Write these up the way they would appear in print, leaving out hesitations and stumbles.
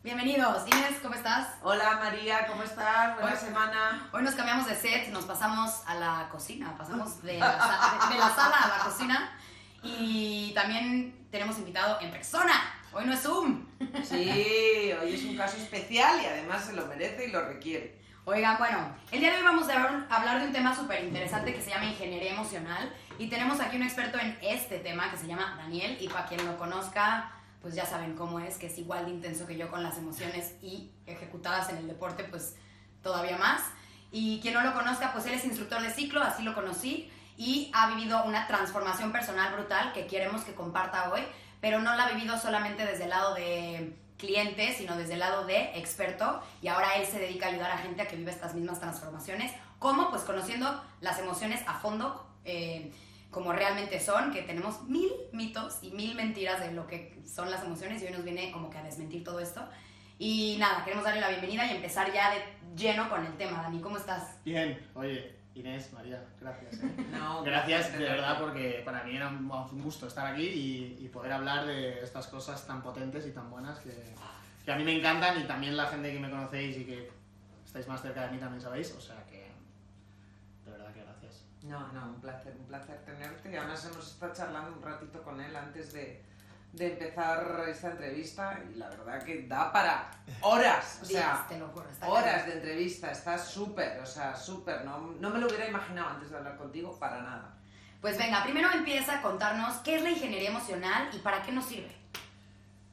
Bienvenidos. Inés, ¿cómo estás? Hola María, ¿cómo estás? Buena semana. Hoy nos cambiamos de set, nos pasamos a la cocina, pasamos de la sala a la cocina y también tenemos invitado en persona. Hoy no es Zoom. Sí, hoy es un caso especial y además se lo merece y lo requiere. Oigan, bueno, el día de hoy vamos a hablar de un tema súper interesante que se llama ingeniería emocional y tenemos aquí un experto en este tema que se llama Daniel y para quien lo conozca, pues ya saben cómo es, que es igual de intenso que yo con las emociones y ejecutadas en el deporte, pues todavía más. Y quien no lo conozca, pues él es instructor de ciclo, así lo conocí, y ha vivido una transformación personal brutal que queremos que comparta hoy, pero no la ha vivido solamente desde el lado de cliente, sino desde el lado de experto, y ahora él se dedica a ayudar a gente a que viva estas mismas transformaciones. ¿Cómo? Pues conociendo las emociones a fondo, como realmente son, que tenemos 1000 mitos y 1000 mentiras de lo que son las emociones, y hoy nos viene como que a desmentir todo esto. Y nada, queremos darle la bienvenida y empezar ya de lleno con el tema. Dani, ¿cómo estás? Bien, oye, Inés, María, gracias. No, Gracias de verdad, porque para mí era un gusto estar aquí y poder hablar de estas cosas tan potentes y tan buenas que a mí me encantan, y también la gente que me conocéis y que estáis más cerca de mí también sabéis, o sea que de verdad que gracias. No, un placer tenerte y además hemos estado charlando un ratito con él antes de empezar esta entrevista y la verdad que da para horas, o sea, te lo juro, está horas claro. de entrevista, está súper, o sea, súper, no me lo hubiera imaginado antes de hablar contigo para nada. Pues venga, primero empieza a contarnos qué es la ingeniería emocional y para qué nos sirve.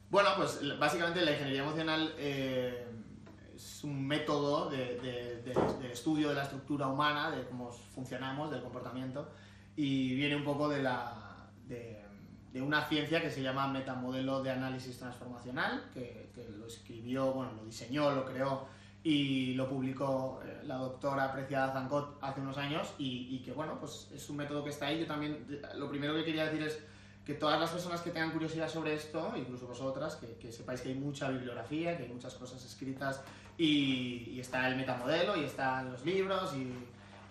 Bueno, pues básicamente la ingeniería emocional es un método de estudio de la estructura humana, de cómo funcionamos, del comportamiento, y viene un poco de una ciencia que se llama metamodelo de análisis transformacional, que lo escribió, bueno, lo diseñó, lo creó y lo publicó la doctora apreciada Zancot hace unos años, y que bueno, pues es un método que está ahí. Yo también, lo primero que quería decir es que todas las personas que tengan curiosidad sobre esto, incluso vosotras, que sepáis que hay mucha bibliografía, que hay muchas cosas escritas, y está el metamodelo, y están los libros,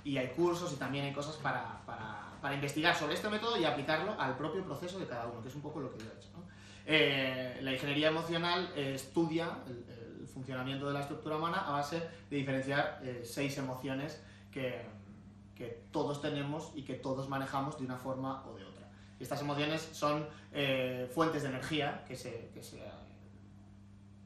y hay cursos, y también hay cosas para investigar sobre este método y aplicarlo al propio proceso de cada uno, que es un poco lo que yo he hecho, ¿no? La ingeniería emocional estudia el funcionamiento de la estructura humana a base de diferenciar 6 emociones que todos tenemos y que todos manejamos de una forma o de otra. Y estas emociones son fuentes de energía que se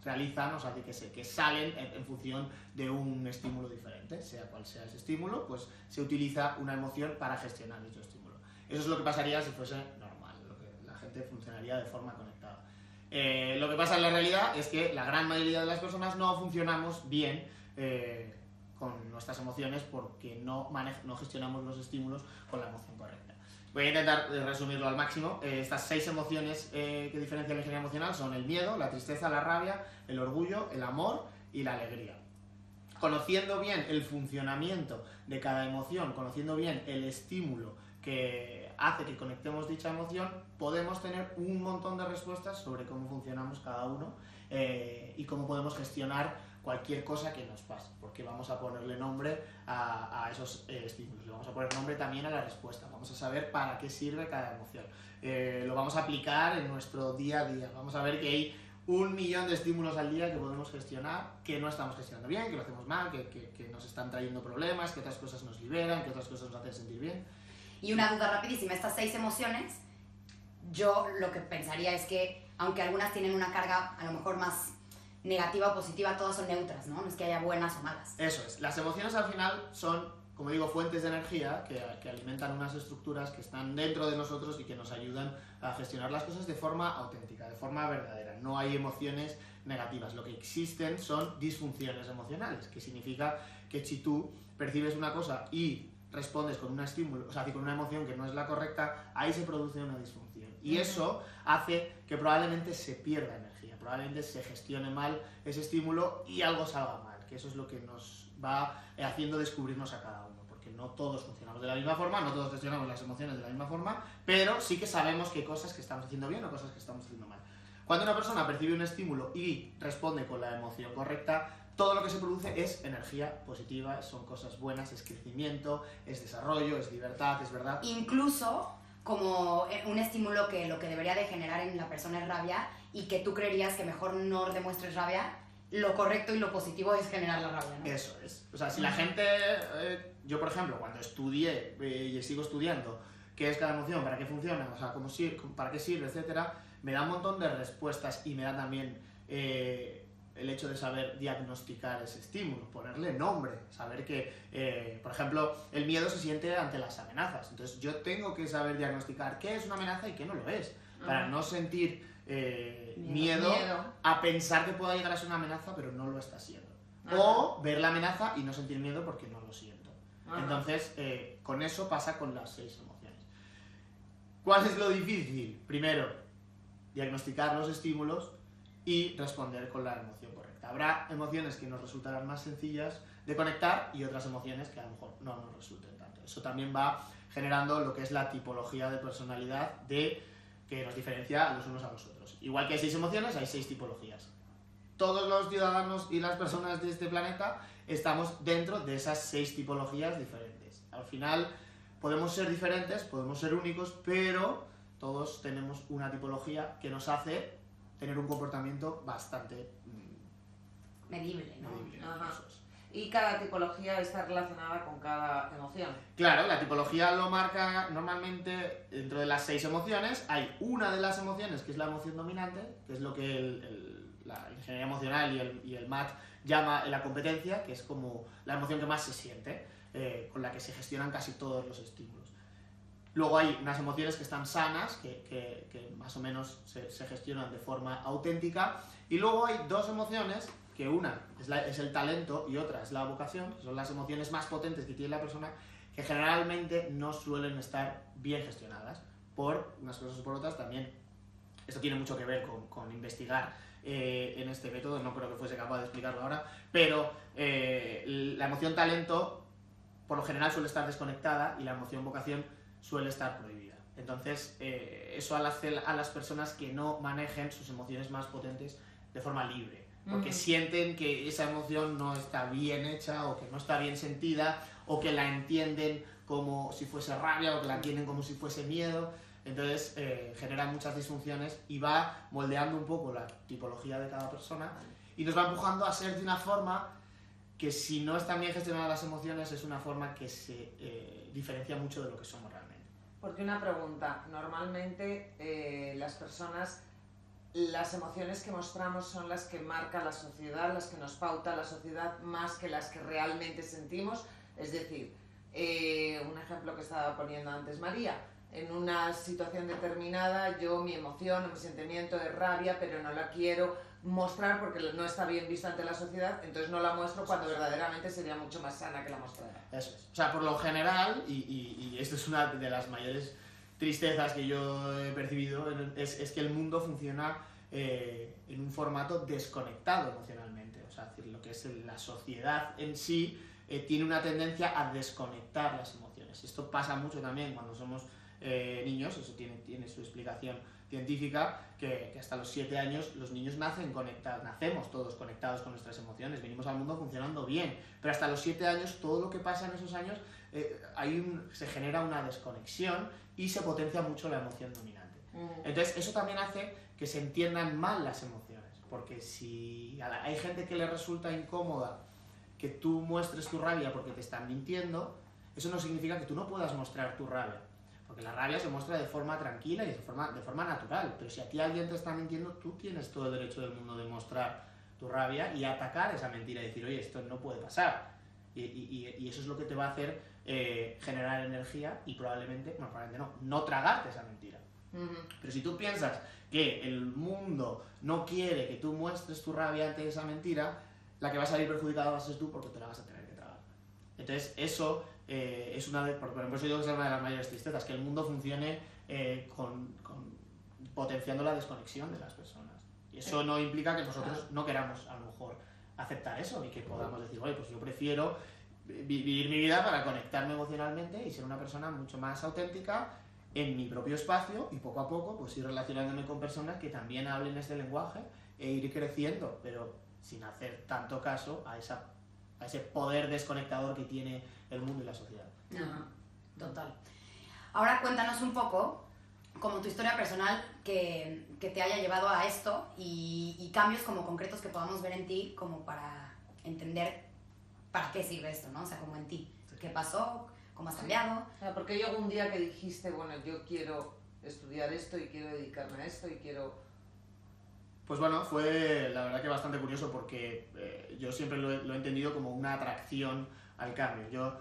realizan, o sea, que salen en función de un estímulo diferente. Sea cual sea ese estímulo, pues se utiliza una emoción para gestionar dicho estímulo. Eso es lo que pasaría si fuese normal, lo que la gente funcionaría de forma conectada. Lo que pasa en la realidad es que la gran mayoría de las personas no funcionamos bien con nuestras emociones porque no gestionamos los estímulos con la emoción correcta. Voy a intentar resumirlo al máximo. Estas 6 emociones que diferencian la ingeniería emocional son el miedo, la tristeza, la rabia, el orgullo, el amor y la alegría. Conociendo bien el funcionamiento de cada emoción, conociendo bien el estímulo que hace que conectemos dicha emoción, podemos tener un montón de respuestas sobre cómo funcionamos cada uno y cómo podemos gestionar cualquier cosa que nos pase, porque vamos a ponerle nombre a esos estímulos, le vamos a poner nombre también a la respuesta, vamos a saber para qué sirve cada emoción, lo vamos a aplicar en nuestro día a día, vamos a ver que hay 1.000.000 de estímulos al día que podemos gestionar, que no estamos gestionando bien, que lo hacemos mal, que nos están trayendo problemas, que otras cosas nos liberan, que otras cosas nos hacen sentir bien. Y una duda rapidísima, estas 6 emociones, yo lo que pensaría es que, aunque algunas tienen una carga a lo mejor más negativa o positiva, todas son neutras, ¿no? No es que haya buenas o malas. Eso es, las emociones al final son, como digo, fuentes de energía que alimentan unas estructuras que están dentro de nosotros y que nos ayudan a gestionar las cosas de forma auténtica, de forma verdadera. No hay emociones negativas, lo que existen son disfunciones emocionales, que significa que si tú percibes una cosa y respondes con un estímulo, o sea, con una emoción que no es la correcta, ahí se produce una disfunción. Y eso hace que probablemente se pierda energía, probablemente se gestione mal ese estímulo y algo salga mal, que eso es lo que nos va haciendo descubrirnos a cada uno, porque no todos funcionamos de la misma forma, no todos gestionamos las emociones de la misma forma, pero sí que sabemos que hay cosas que estamos haciendo bien o cosas que estamos haciendo mal. Cuando una persona percibe un estímulo y responde con la emoción correcta, todo lo que se produce es energía positiva, son cosas buenas, es crecimiento, es desarrollo, es libertad, es verdad. Incluso como un estímulo que lo que debería de generar en la persona es rabia y que tú creerías que mejor no demuestres rabia, lo correcto y lo positivo es generar la rabia, ¿no? Eso es. O sea, si la gente... yo, por ejemplo, cuando estudié y sigo estudiando qué es cada emoción, para qué funciona, o sea, para qué sirve, etcétera, me da un montón de respuestas y me da también el hecho de saber diagnosticar ese estímulo, ponerle nombre, saber que, por ejemplo, el miedo se siente ante las amenazas. Entonces yo tengo que saber diagnosticar qué es una amenaza y qué no lo es, para no sentir miedo a pensar que pueda llegar a ser una amenaza, pero no lo está siendo. O ver la amenaza y no sentir miedo porque no lo siento. Entonces, con eso pasa con las 6 emociones. ¿Cuál es lo difícil? Primero, diagnosticar los estímulos y responder con la emoción correcta. Habrá emociones que nos resultarán más sencillas de conectar y otras emociones que a lo mejor no nos resulten tanto. Eso también va generando lo que es la tipología de personalidad que nos diferencia a los unos a los otros. Igual que hay 6 emociones, hay 6 tipologías. Todos los ciudadanos y las personas de este planeta estamos dentro de esas 6 tipologías diferentes. Al final podemos ser diferentes, podemos ser únicos, pero todos tenemos una tipología que nos hace tener un comportamiento bastante medible, ¿no? medible. Eso es. Y cada tipología está relacionada con cada emoción. Claro, la tipología lo marca normalmente dentro de las 6 emociones. Hay una de las emociones que es la emoción dominante, que es lo que la ingeniería emocional y el MAT llama la competencia, que es como la emoción que más se siente, con la que se gestionan casi todos los estímulos. Luego hay unas emociones que están sanas, que más o menos se gestionan de forma auténtica. Y luego hay 2 emociones, que una es el talento y otra es la vocación, que son las emociones más potentes que tiene la persona, que generalmente no suelen estar bien gestionadas por unas cosas o por otras. También esto tiene mucho que ver con investigar en este método, no creo que fuese capaz de explicarlo ahora, pero la emoción talento por lo general suele estar desconectada y la emoción vocación suele estar prohibida. Entonces, eso hace a las personas que no manejen sus emociones más potentes de forma libre, porque sienten que esa emoción no está bien hecha o que no está bien sentida o que la entienden como si fuese rabia o que la entienden como si fuese miedo. Entonces genera muchas disfunciones y va moldeando un poco la tipología de cada persona y nos va empujando a ser de una forma que, si no están bien gestionadas las emociones, es una forma que se diferencia mucho de lo que somos realmente. Porque una pregunta, normalmente las personas, las emociones que mostramos son las que marca la sociedad, las que nos pauta la sociedad, más que las que realmente sentimos. Es decir, un ejemplo que estaba poniendo antes María, en una situación determinada mi emoción o mi sentimiento es rabia, pero no la quiero mostrar porque no está bien vista ante la sociedad, entonces no la muestro cuando verdaderamente sería mucho más sana que la mostrara. Eso es. O sea, por lo general, y esto es una de las mayores tristezas que yo he percibido, es que el mundo funciona en un formato desconectado emocionalmente. O sea, es decir, lo que es la sociedad en sí tiene una tendencia a desconectar las emociones. Esto pasa mucho también cuando somos niños, eso tiene su explicación científica, que hasta los 7 años los niños nacemos todos conectados con nuestras emociones, venimos al mundo funcionando bien, pero hasta los 7 años todo lo que pasa en esos años se genera una desconexión y se potencia mucho la emoción dominante. Entonces eso también hace que se entiendan mal las emociones, porque si hay gente que le resulta incómoda que tú muestres tu rabia porque te están mintiendo, eso no significa que tú no puedas mostrar tu rabia. Porque la rabia se muestra de forma tranquila y de forma natural. Pero si a ti alguien te está mintiendo, tú tienes todo el derecho del mundo de mostrar tu rabia y atacar esa mentira y decir, oye, esto no puede pasar. Y eso es lo que te va a hacer generar energía y probablemente no tragarte esa mentira. Pero si tú piensas que el mundo no quiere que tú muestres tu rabia ante esa mentira, la que va a salir perjudicada vas a ser tú, porque te la vas a tener que tragar. Entonces eso es por eso digo que es una de las mayores tristezas, que el mundo funcione potenciando la desconexión de las personas. Y eso no implica que nosotros no queramos a lo mejor aceptar eso y que podamos decir, oye, pues yo prefiero vivir mi vida para conectarme emocionalmente y ser una persona mucho más auténtica en mi propio espacio y poco a poco pues ir relacionándome con personas que también hablen este lenguaje e ir creciendo, pero sin hacer tanto caso a ese poder desconectador que tiene el mundo y la sociedad. Total. Ahora cuéntanos un poco, como tu historia personal que te haya llevado a esto y cambios como concretos que podamos ver en ti como para entender para qué sirve esto, ¿no? O sea, como en ti. ¿Qué pasó? ¿Cómo has cambiado? Porque llegó un día que dijiste, bueno, yo quiero estudiar esto y quiero dedicarme a esto y quiero... Pues bueno, fue la verdad que bastante curioso porque yo siempre lo he entendido como una atracción al cambio. Yo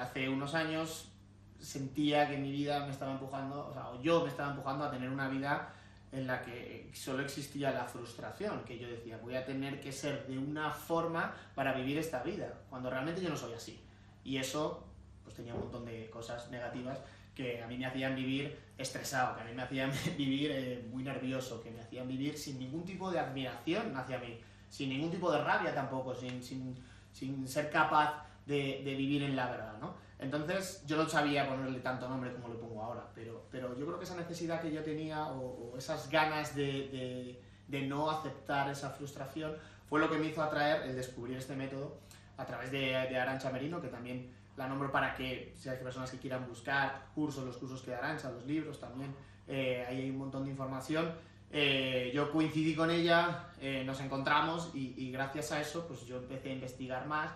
hace unos años sentía que mi vida me estaba empujando, o sea, o yo me estaba empujando a tener una vida en la que solo existía la frustración, que yo decía, voy a tener que ser de una forma para vivir esta vida, cuando realmente yo no soy así. Y eso, pues tenía un montón de cosas negativas que a mí me hacían vivir estresado, que a mí me hacían vivir muy nervioso, que me hacían vivir sin ningún tipo de admiración hacia mí, sin ningún tipo de rabia tampoco, sin ser capaz de vivir en la verdad, ¿no? Entonces yo no sabía ponerle tanto nombre como lo pongo ahora, pero yo creo que esa necesidad que yo tenía o esas ganas de no aceptar esa frustración fue lo que me hizo atraer el descubrir este método a través de Arantxa Merino, que también la nombro para que si hay personas que quieran buscar cursos, los cursos que da Arantxa, los libros también, ahí hay un montón de información. Yo coincidí con ella, nos encontramos y gracias a eso pues yo empecé a investigar más.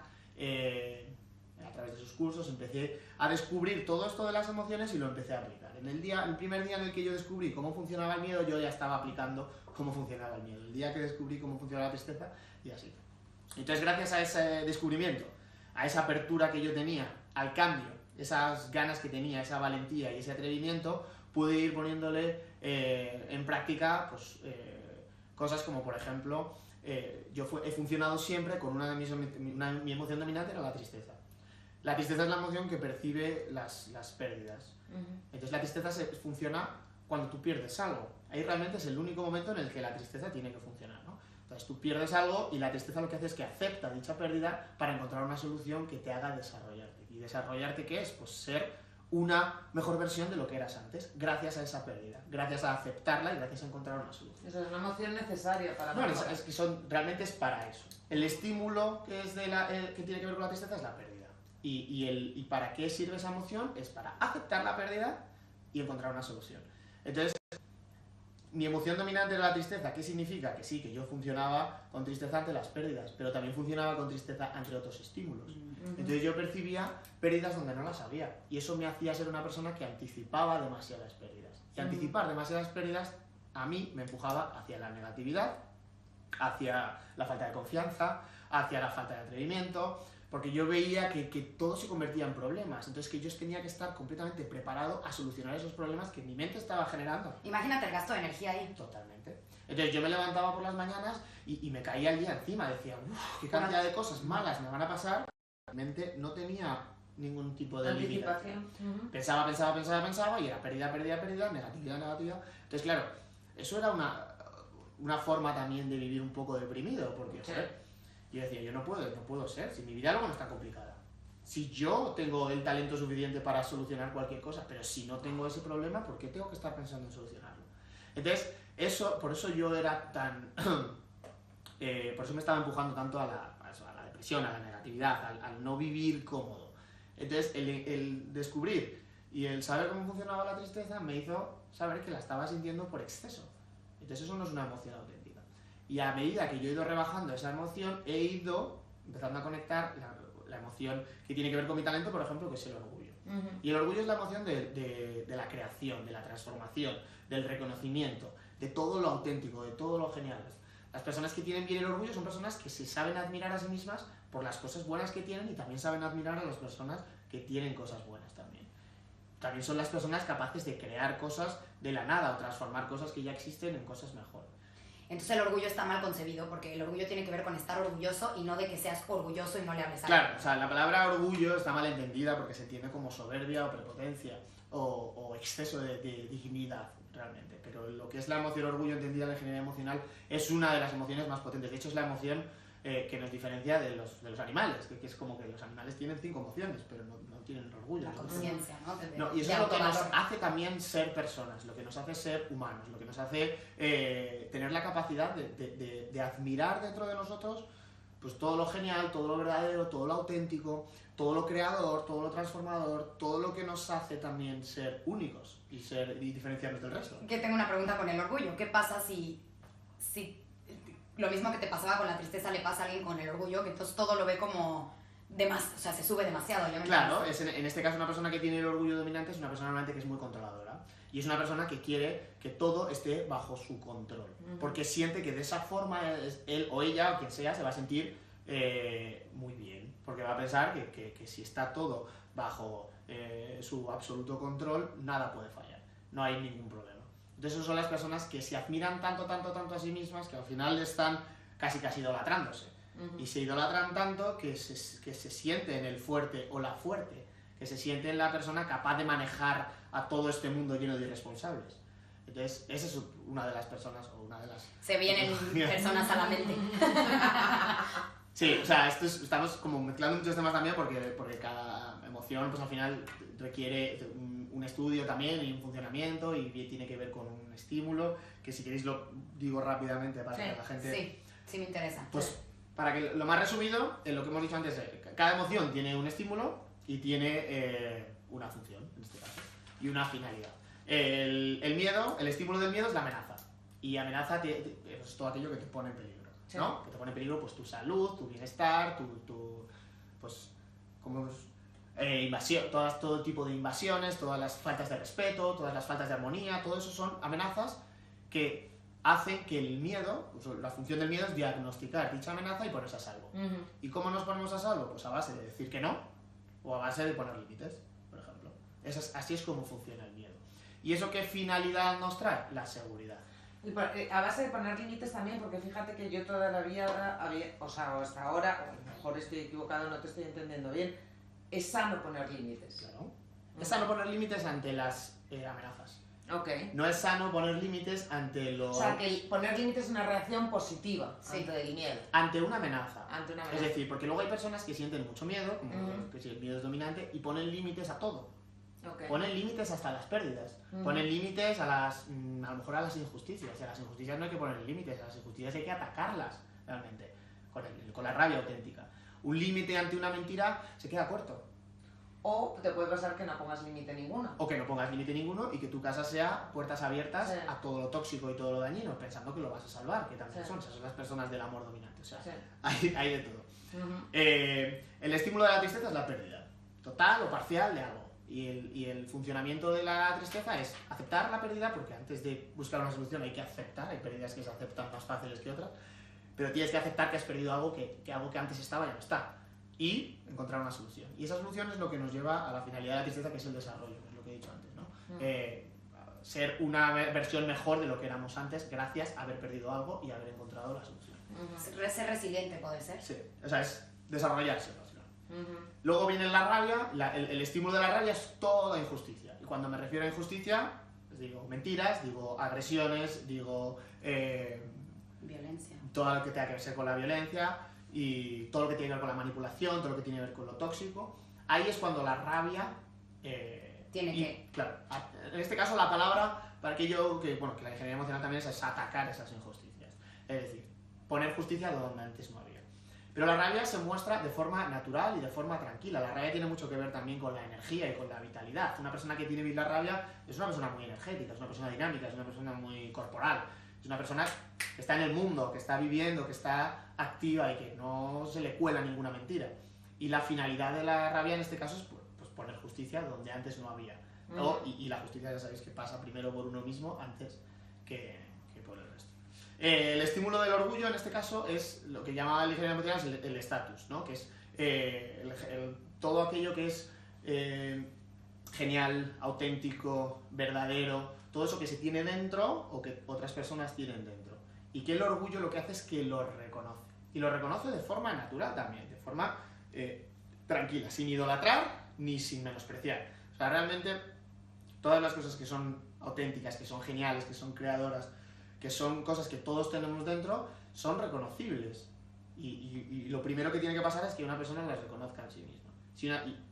A través de sus cursos empecé a descubrir todo esto de las emociones y lo empecé a aplicar. El primer día en el que yo descubrí cómo funcionaba el miedo, yo ya estaba aplicando cómo funcionaba el miedo. El día que descubrí cómo funcionaba la tristeza, y así. Entonces, gracias a ese descubrimiento, a esa apertura que yo tenía, al cambio, esas ganas que tenía, esa valentía y ese atrevimiento, pude ir poniéndole en práctica pues, cosas como, por ejemplo, yo he funcionado siempre con mi emoción dominante era la tristeza. La tristeza es la emoción que percibe las pérdidas. Entonces la tristeza funciona cuando tú pierdes algo. Ahí realmente es el único momento en el que la tristeza tiene que funcionar, ¿no? Entonces tú pierdes algo y la tristeza lo que hace es que acepta dicha pérdida para encontrar una solución que te haga desarrollarte. ¿Y desarrollarte qué es? Pues ser una mejor versión de lo que eras antes, gracias a esa pérdida, gracias a aceptarla y gracias a encontrar una solución. Eso es una emoción necesaria para... No, es que realmente es para eso. El estímulo que tiene que ver con la tristeza es la pérdida. Y para qué sirve esa emoción es para aceptar la pérdida y encontrar una solución. Entonces, mi emoción dominante era la tristeza. ¿Qué significa? Que sí, que yo funcionaba con tristeza ante las pérdidas, pero también funcionaba con tristeza ante otros estímulos. Entonces yo percibía pérdidas donde no las había. Y eso me hacía ser una persona que anticipaba demasiadas pérdidas. Y anticipar demasiadas pérdidas a mí me empujaba hacia la negatividad, hacia la falta de confianza, hacia la falta de atrevimiento, porque yo veía que todo se convertía en problemas, entonces que yo tenía que estar completamente preparado a solucionar esos problemas que mi mente estaba generando. Imagínate el gasto de energía ahí. Totalmente. Entonces yo me levantaba por las mañanas y me caía el día encima, decía, uff, qué cantidad de cosas malas me van a pasar. Mi mente no tenía ningún tipo de anticipación. Pensaba y era pérdida, negatividad. Entonces claro, eso era una forma también de vivir un poco deprimido, porque joder, yo decía, yo no puedo ser, si mi vida luego no está complicada. Si yo tengo el talento suficiente para solucionar cualquier cosa, pero si no tengo ese problema, ¿por qué tengo que estar pensando en solucionarlo? Entonces, por eso yo era tan... por eso me estaba empujando tanto a la depresión, a la negatividad, al no vivir cómodo. Entonces, el descubrir y el saber cómo funcionaba la tristeza me hizo saber que la estaba sintiendo por exceso. Entonces, eso no es una emoción auténtica. Y a medida que yo he ido rebajando esa emoción, he ido empezando a conectar la emoción que tiene que ver con mi talento, por ejemplo, que es el orgullo. Y el orgullo es la emoción de la creación, de la transformación, del reconocimiento, de todo lo auténtico, de todo lo genial. Las personas que tienen bien el orgullo son personas que se saben admirar a sí mismas por las cosas buenas que tienen y también saben admirar a las personas que tienen cosas buenas también. También son las personas capaces de crear cosas de la nada o transformar cosas que ya existen en cosas mejores. Entonces el orgullo está mal concebido, porque el orgullo tiene que ver con estar orgulloso y no de que seas orgulloso y no le hables a Claro, o sea, la palabra orgullo está mal entendida porque se entiende como soberbia o prepotencia o exceso de dignidad realmente. Pero lo que es la emoción orgullo entendida en la ingeniería emocional es una de las emociones más potentes. De hecho, es la emoción que nos diferencia de los animales, que es como que los animales tienen 5 emociones, pero no tienen orgullo. La conciencia, ¿no? Y eso es lo que nos hace también ser personas, lo que nos hace ser humanos, lo que nos hace tener la capacidad de admirar dentro de nosotros pues todo lo genial, todo lo verdadero, todo lo auténtico, todo lo creador, todo lo transformador, todo lo que nos hace también ser únicos y diferenciarnos del resto. Que tengo una pregunta con el orgullo. ¿Qué pasa si lo mismo que te pasaba con la tristeza le pasa a alguien con el orgullo, que entonces todo lo ve como o sea, se sube demasiado? Claro, en este caso una persona que tiene el orgullo dominante es una persona normalmente que es muy controladora. Y es una persona que quiere que todo esté bajo su control. Porque siente que de esa forma él o ella o quien sea se va a sentir muy bien. Porque va a pensar que si está todo bajo su absoluto control, nada puede fallar. No hay ningún problema. Entonces esas son las personas que se admiran tanto a sí mismas que al final están casi idolatrándose. Y se idolatran tanto que se sienten el fuerte o la fuerte, que se sienten la persona capaz de manejar a todo este mundo lleno de irresponsables. Entonces, esa es una de las personas, o una de las... Se vienen personas a la mente. Sí, o sea, estamos como mezclando muchos temas también porque cada emoción, pues al final requiere un estudio también y un funcionamiento y tiene que ver con un estímulo, que si queréis lo digo rápidamente para que la gente... Sí me interesa. Pues para que lo más resumido, en lo que hemos dicho antes, cada emoción tiene un estímulo y tiene una función, en este caso, y una finalidad. El miedo, el estímulo del miedo es la amenaza. Y amenaza es todo aquello que te pone en peligro, ¿no? Que te pone en peligro pues tu salud, tu bienestar, pues como invasión, todo tipo de invasiones, todas las faltas de respeto, todas las faltas de armonía, todo eso son amenazas que hacen que el miedo, pues la función del miedo es diagnosticar dicha amenaza y ponerse a salvo. ¿Y cómo nos ponemos a salvo? Pues a base de decir que no, o a base de poner límites, por ejemplo. Así es como funciona el miedo. ¿Y eso qué finalidad nos trae? La seguridad. Y a base de poner límites también, porque fíjate que yo toda la vida o hasta ahora, o a lo mejor estoy equivocado, no te estoy entendiendo bien, es sano poner límites. Claro. Es sano poner límites ante las amenazas. Okay. No es sano poner límites ante lo... O sea, que poner límites es una reacción positiva ante el miedo. Ante una amenaza. Ante una Es amenaza. decir, porque luego hay personas que sienten mucho miedo, como que si el miedo es dominante, y ponen límites a todo. Okay. Ponen límites hasta las pérdidas. Ponen límites a lo mejor a las injusticias. Y a las injusticias no hay que poner límites, a las injusticias hay que atacarlas realmente, con la rabia auténtica. Un límite ante una mentira se queda corto. O te puede pasar que no pongas límite ninguno. O que no pongas límite ninguno y que tu casa sea puertas abiertas a todo lo tóxico y todo lo dañino, pensando que lo vas a salvar, que también son las personas del amor dominante. O sea, hay de todo. El estímulo de la tristeza es la pérdida, total o parcial de algo. Y el funcionamiento de la tristeza es aceptar la pérdida, porque antes de buscar una solución hay que aceptar, hay pérdidas que se aceptan más fáciles que otras, pero tienes que aceptar que has perdido algo que algo que antes estaba ya no está. Y encontrar una solución. Y esa solución es lo que nos lleva a la finalidad de la tristeza, que es el desarrollo, es lo que he dicho antes, ¿no? Ser una versión mejor de lo que éramos antes gracias a haber perdido algo y haber encontrado la solución. Ser resiliente puede ser. Sí, o sea, es desarrollarse. Luego viene la rabia, el estímulo de la rabia es toda injusticia. Y cuando me refiero a injusticia, pues digo mentiras, digo agresiones, digo violencia. Todo lo que tenga que ver con la violencia, y todo lo que tiene que ver con la manipulación, todo lo que tiene que ver con lo tóxico. Ahí es cuando la rabia... Claro, en este caso la palabra, para aquello que la ingeniería emocional también es atacar esas injusticias. Es decir, poner justicia donde antes no había. Pero la rabia se muestra de forma natural y de forma tranquila. La rabia tiene mucho que ver también con la energía y con la vitalidad. Una persona que tiene la rabia es una persona muy energética, es una persona dinámica, es una persona muy corporal. Es una persona que está en el mundo, que está viviendo, que está activa y que no se le cuela ninguna mentira. Y la finalidad de la rabia en este caso es pues, poner justicia donde antes no había. Y la justicia ya sabéis que pasa primero por uno mismo antes que por el resto. El estímulo del orgullo en este caso es lo que llama la ingeniería emocional el estatus, ¿no? Que es todo aquello que es genial, auténtico, verdadero, todo eso que se tiene dentro o que otras personas tienen dentro. Y que el orgullo lo que hace es que lo reconoce. Y lo reconoce de forma natural también, de forma tranquila, sin idolatrar ni sin menospreciar. O sea, realmente todas las cosas que son auténticas, que son geniales, que son creadoras, que son cosas que todos tenemos dentro, son reconocibles. Y lo primero que tiene que pasar es que una persona las reconozca en sí misma.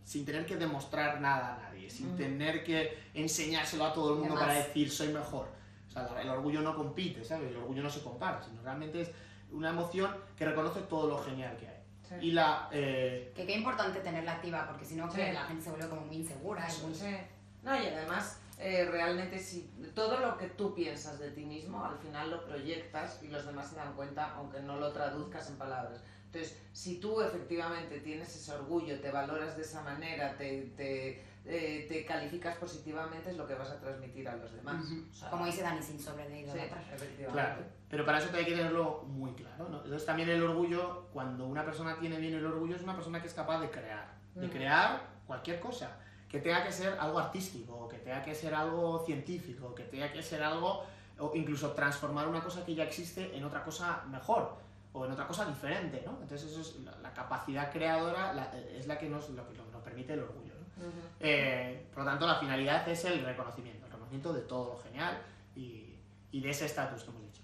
Sin tener que demostrar nada a nadie, sin tener que enseñárselo a todo el mundo para decir soy mejor. O sea, el orgullo no compite, ¿sabes? El orgullo no se compara, sino realmente una emoción que reconoce todo lo genial que hay. Sí. Y la... Que qué importante tenerla activa, porque si no, Sí. que la gente se vuelve como muy insegura. Y muy... Sí. No, y además, realmente si todo lo que tú piensas de ti mismo, al final lo proyectas y los demás se dan cuenta, aunque no lo traduzcas en palabras. Entonces, si tú efectivamente tienes ese orgullo, te valoras de esa manera, te calificas positivamente, es lo que vas a transmitir a los demás. Ujú. O sea, Como dice Dani, sin sobre de sí, idolatrar. efectivamente. Claro, pero para eso hay que tenerlo muy claro, ¿no? Entonces también el orgullo, cuando una persona tiene bien el orgullo, es una persona que es capaz de crear cualquier cosa, que tenga que ser algo artístico, que tenga que ser algo científico, que tenga que ser algo, o incluso transformar una cosa que ya existe en otra cosa mejor, o en otra cosa diferente, ¿no? Entonces eso es la capacidad creadora, es la que nos permite el orgullo, ¿no? Por lo tanto, la finalidad es el reconocimiento de todo lo genial y de ese estatus que hemos dicho.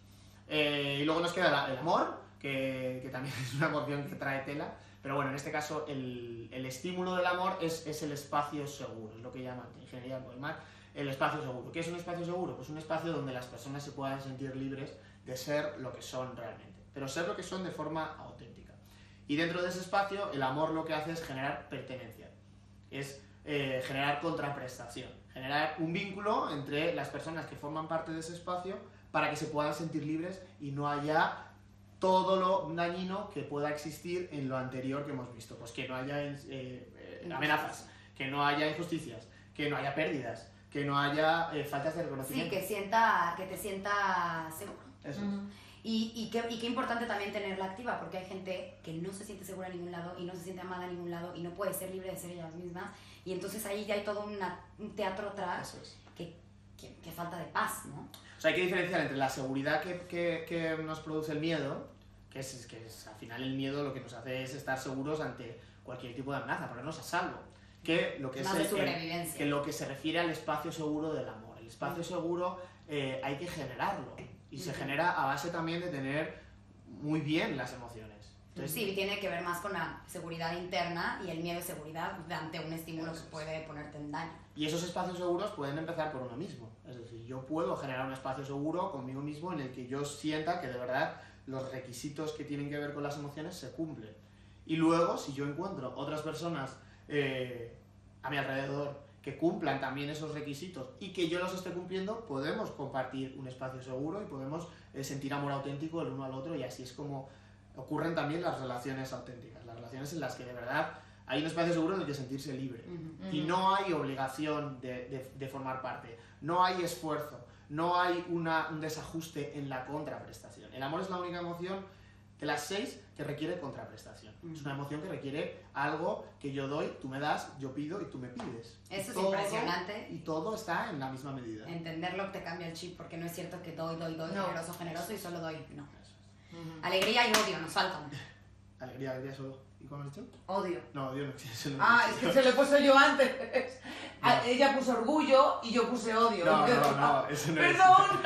Y luego nos queda el amor, que también es una emoción que trae tela, pero bueno, en este caso el estímulo del amor es el espacio seguro, es lo que llaman en ingeniería poemar el espacio seguro. ¿Qué es un espacio seguro? Pues un espacio donde las personas se puedan sentir libres de ser lo que son realmente, pero ser lo que son de forma auténtica. Y dentro de ese espacio, el amor lo que hace es generar pertenencia, es generar contraprestación, generar un vínculo entre las personas que forman parte de ese espacio para que se puedan sentir libres y no haya todo lo dañino que pueda existir en lo anterior que hemos visto. Pues que no haya amenazas, que no haya injusticias, que no haya pérdidas, que no haya faltas de Sí, reconocimiento. que te sienta seguro. Eso Ujú. Y qué importante también tenerla activa, porque hay gente que no se siente segura en ningún lado y no se siente amada en ningún lado y no puede ser libre de ser ellas mismas. Y entonces ahí ya hay todo un teatro atrás Eso es. que falta de paz, ¿no? O sea, hay que diferenciar entre la seguridad que nos produce el miedo, que es al final el miedo lo que nos hace es estar seguros ante cualquier tipo de amenaza, ponernos a salvo. Que lo que Más de sobrevivencia. que lo que se refiere al espacio seguro del amor. El espacio seguro hay que generarlo y se genera a base también de tener muy bien las emociones. Entonces, Sí, tiene que ver más con la seguridad interna y el miedo de seguridad ante un estímulo que Eso es. puede ponerte en daño. Y esos espacios seguros pueden empezar por uno mismo. Es decir, yo puedo generar un espacio seguro conmigo mismo en el que yo sienta que de verdad los requisitos que tienen que ver con las emociones se cumplen. Y luego, si yo encuentro otras personas a mi alrededor que cumplan también esos requisitos y que yo los esté cumpliendo, podemos compartir un espacio seguro y podemos sentir amor auténtico el uno al otro, y así es como ocurren también las relaciones auténticas, las relaciones en las que de verdad hay un espacio seguro en el que sentirse libre. Y no hay obligación de formar parte, no hay esfuerzo, no hay un desajuste en la contraprestación. El amor es la única emoción de las 6 que requiere contraprestación. Es una emoción que requiere algo que yo doy, tú me das, yo pido y tú me pides. Eso es Todo- impresionante. Y todo está en la misma medida. Entenderlo te cambia el chip, porque no es cierto que doy, No. generoso y solo doy. No. Eso es. Ujú. Alegría y odio nos faltan. Alegría solo. ¿Y cómo has dicho? Odio. No, odio no existe. eso no Ah, es existe. que se lo he puesto yo antes. No. Ella puso orgullo y yo puse odio. No, eso no es. Perdón.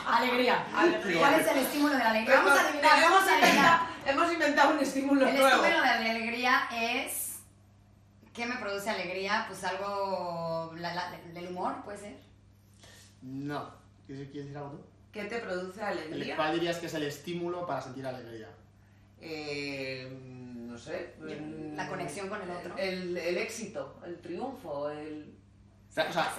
Alegría. Alegría. ¿Cuál es el estímulo de la alegría? Vamos a adivinar, vamos a adivinar. Hemos inventado un estímulo El nuevo. estímulo de la alegría es... ¿Qué me produce alegría? Pues algo... del humor, puede ser. No. ¿Quieres decir algo tú? ¿Qué te produce alegría? ¿Cuál dirías que es el estímulo para sentir alegría? No sé. La conexión con el otro. El éxito, el triunfo, el... O sea,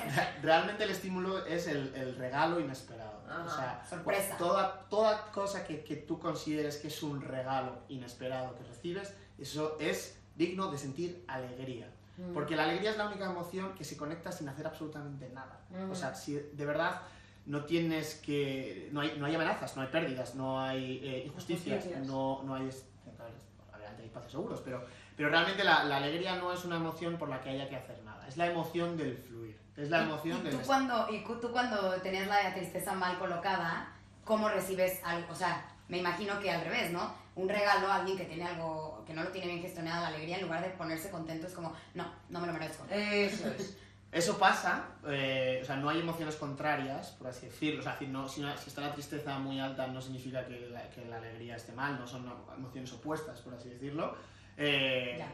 realmente el estímulo es el regalo inesperado. Ajá, O sea, sorpresa. Toda cosa que tú consideres que es un regalo inesperado que recibes, eso es digno de sentir alegría. Porque la alegría es la única emoción que se conecta sin hacer absolutamente nada. O sea, si de verdad no tienes que... No hay amenazas, no hay pérdidas, no hay injusticias, no hay... Obviamente hay espacios seguros, pero realmente la alegría no es una emoción por la que haya que hacer nada. Es la emoción del fluir. Es la emoción y del... tú cuando tenías la tristeza mal colocada, ¿cómo recibes algo? O sea, me imagino que al revés, ¿no? Un regalo a alguien que tiene algo, que no lo tiene bien gestionada la alegría, en lugar de ponerse contento, es como, no me lo merezco. Eso es. Eso pasa, o sea, no hay emociones contrarias, por así decirlo. O sea, si está la tristeza muy alta no significa que la alegría esté mal, no son emociones opuestas, por así decirlo. Ya.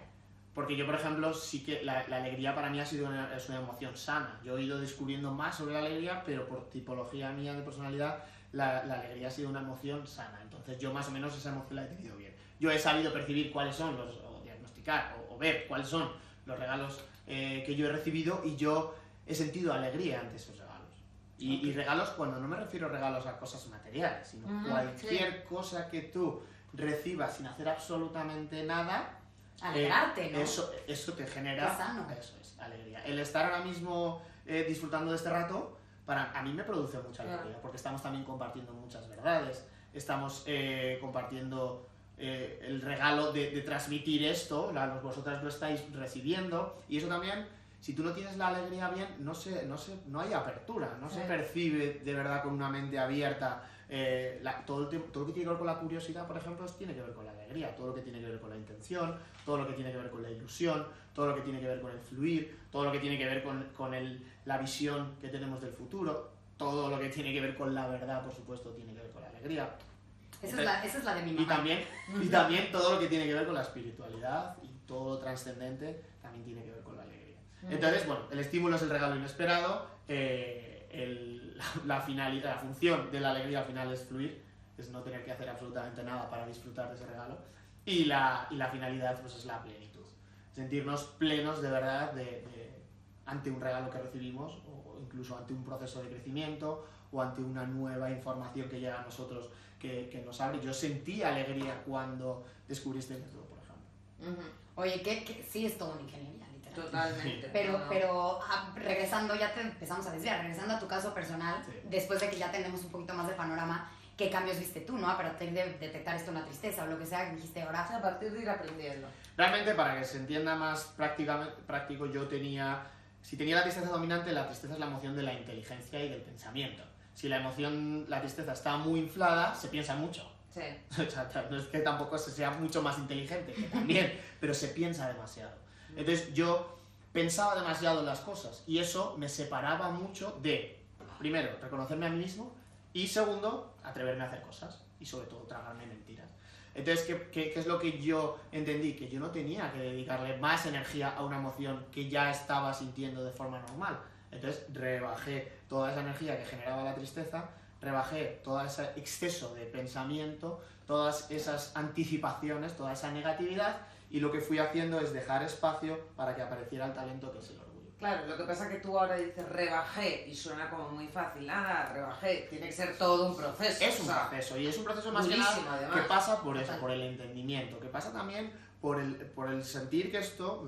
Porque yo, por ejemplo, sí que la alegría para mí es una emoción sana. Yo he ido descubriendo más sobre la alegría, pero por tipología mía de personalidad la alegría ha sido una emoción sana. Entonces yo más o menos esa emoción la he tenido bien. Yo he sabido percibir cuáles son o diagnosticar o ver cuáles son los regalos que yo he recibido, y yo he sentido alegría ante esos regalos. Y regalos, cuando no me refiero a regalos a cosas materiales, sino cualquier cosa que tú recibas sin hacer absolutamente nada, alegrarte, ¿no? Eso te genera, qué sano. Eso es, alegría. El estar ahora mismo disfrutando de este rato, a mí me produce mucha alegría, porque estamos también compartiendo muchas verdades, estamos compartiendo el regalo de transmitir esto, vosotras lo estáis recibiendo, y eso también, si tú no tienes la alegría bien, no hay apertura, no se percibe de verdad con una mente abierta. Todo lo que tiene que ver con la curiosidad, por ejemplo, tiene que ver con la alegría, todo lo que tiene que ver con la intención, todo lo que tiene que ver con la ilusión, todo lo que tiene que ver con el fluir, todo lo que tiene que ver con la visión que tenemos del futuro, todo lo que tiene que ver con la verdad, por supuesto, tiene que ver con la alegría. Esa es la de mi mamá. Y también todo lo que tiene que ver con la espiritualidad y todo lo trascendente también tiene que ver con la alegría. Entonces, bueno, el estímulo es el regalo inesperado, la función de la alegría al final es fluir, es no tener que hacer absolutamente nada para disfrutar de ese regalo, y la finalidad pues es la plenitud, sentirnos plenos de verdad ante un regalo que recibimos, o incluso ante un proceso de crecimiento, o ante una nueva información que llega a nosotros que nos abre. Yo sentí alegría cuando descubrí este método, por ejemplo. Oye, que sí es todo una ingeniería. Totalmente. Pero regresando, ya te empezamos a desviar, regresando a tu caso personal, después de que ya tenemos un poquito más de panorama, ¿qué cambios viste tú, no? A partir de detectar esto, una tristeza o lo que sea que dijiste ahora. A partir de ir aprendiendo. Realmente, para que se entienda más práctico, si tenía la tristeza dominante, la tristeza es la emoción de la inteligencia y del pensamiento. Si la tristeza está muy inflada, se piensa mucho. Sí. O sea, no es que tampoco se sea mucho más inteligente, que también, pero se piensa demasiado. Entonces yo pensaba demasiado en las cosas, y eso me separaba mucho de, primero, reconocerme a mí mismo, y segundo, atreverme a hacer cosas, y sobre todo tragarme mentiras. Entonces, ¿qué es lo que yo entendí? Que yo no tenía que dedicarle más energía a una emoción que ya estaba sintiendo de forma normal. Entonces rebajé toda esa energía que generaba la tristeza, rebajé todo ese exceso de pensamiento, todas esas anticipaciones, toda esa negatividad, y lo que fui haciendo es dejar espacio para que apareciera el talento, que es el orgullo. Claro, lo que pasa es que tú ahora dices rebajé y suena como muy fácil. Nada, rebajé, tiene que ser todo un proceso. Es un proceso, y es un proceso más que nada que pasa por eso, por el entendimiento, que pasa también por el sentir que esto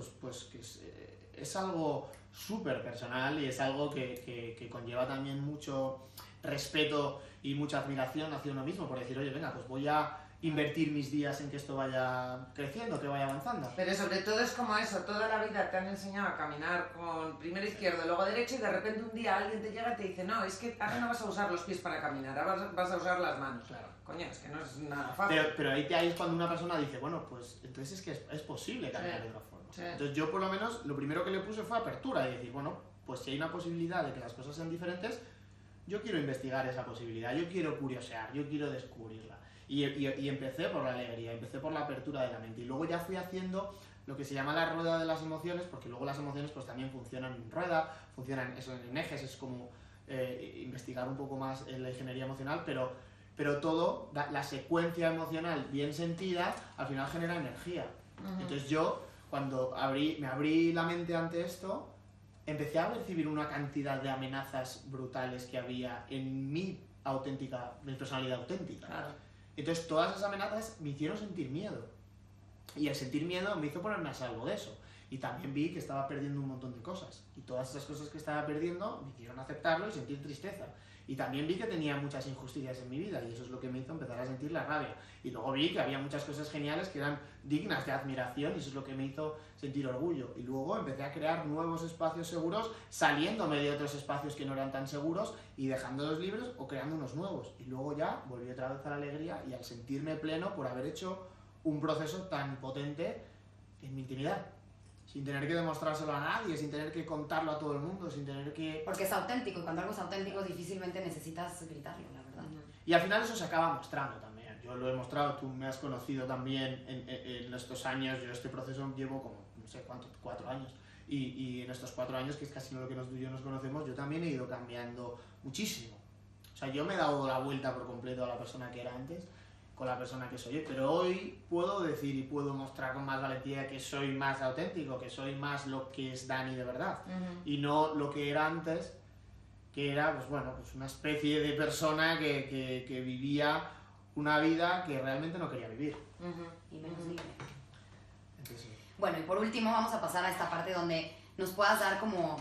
que es algo súper personal, y es algo que conlleva también mucho respeto y mucha admiración hacia uno mismo, por decir, oye, venga, pues voy a invertir mis días en que esto vaya creciendo, que vaya avanzando. Pero sobre todo es como eso, toda la vida te han enseñado a caminar con primero izquierdo, luego derecho, y de repente un día alguien te llega y te dice, no, es que ahora no vas a usar los pies para caminar, ahora vas a usar las manos. Claro. Coño, es que no es nada fácil. Pero ahí es cuando una persona dice, bueno, pues entonces es que es posible caminar de otra forma. Sí. Entonces yo por lo menos lo primero que le puse fue apertura, y decir, bueno, pues si hay una posibilidad de que las cosas sean diferentes, yo quiero investigar esa posibilidad, yo quiero curiosear, yo quiero descubrirla. Y empecé por la alegría, empecé por la apertura de la mente, y luego ya fui haciendo lo que se llama la rueda de las emociones, porque luego las emociones pues también funcionan en rueda, funcionan eso en ejes, es como investigar un poco más en la ingeniería emocional, pero todo, la secuencia emocional bien sentida, al final genera energía. Entonces yo, cuando me abrí la mente ante esto, empecé a percibir una cantidad de amenazas brutales que había en mi personalidad auténtica. Claro. Entonces todas esas amenazas me hicieron sentir miedo, y el sentir miedo me hizo ponerme a salvo de eso, y también vi que estaba perdiendo un montón de cosas, y todas esas cosas que estaba perdiendo me hicieron aceptarlo y sentir tristeza, y también vi que tenía muchas injusticias en mi vida, y eso es lo que me hizo empezar a sentir la rabia, y luego vi que había muchas cosas geniales que eran dignas de admiración, y eso es lo que me hizo sentir orgullo, y luego empecé a crear nuevos espacios seguros, saliéndome de otros espacios que no eran tan seguros, y dejándolos libres o creando unos nuevos, y luego ya volví otra vez a la alegría, y al sentirme pleno por haber hecho un proceso tan potente en mi intimidad, sin tener que demostrárselo a nadie, sin tener que contarlo a todo el mundo, sin tener que... Porque es auténtico, y cuando algo es auténtico difícilmente necesitas gritarlo, la verdad. Y al final eso se acaba mostrando también. Yo lo he mostrado, tú me has conocido también en estos años. Yo este proceso llevo como, no sé cuánto, 4 años. Y en estos 4 años, que es casi lo que tú y yo nos conocemos, yo también he ido cambiando muchísimo. O sea, yo me he dado la vuelta por completo a la persona que era antes con la persona que soy hoy, pero hoy puedo decir y puedo mostrar con más valentía que soy más auténtico, que soy más lo que es Dani de verdad, y no lo que era antes, que era, pues bueno, pues una especie de persona que vivía una vida que realmente no quería vivir. Y menos libre. Entonces, Bueno, y por último vamos a pasar a esta parte donde nos puedas dar como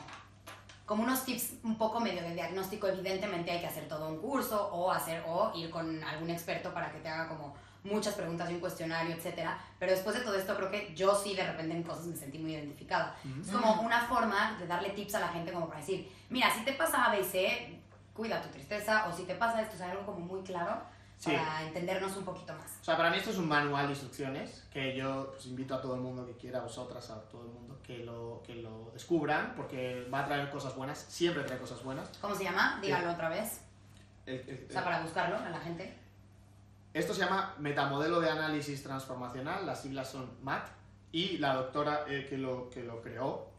unos tips un poco medio de diagnóstico. Evidentemente hay que hacer todo un curso o ir con algún experto para que te haga como muchas preguntas y un cuestionario, etcétera. Pero después de todo esto creo que yo sí de repente en cosas me sentí muy identificada. Es como una forma de darle tips a la gente como para decir, mira, si te pasa A, B y C, cuida tu tristeza, o si te pasa esto, o sea, algo como muy claro para entendernos un poquito más. O sea, para mí esto es un manual de instrucciones que yo pues, invito a todo el mundo que quiera, a vosotras, a todo el mundo, que lo descubran, porque va a traer cosas buenas, siempre trae cosas buenas. ¿Cómo se llama? Díganlo otra vez. O sea, para buscarlo a la gente. Esto se llama Metamodelo de Análisis Transformacional, las siglas son MAT, y la doctora que lo creó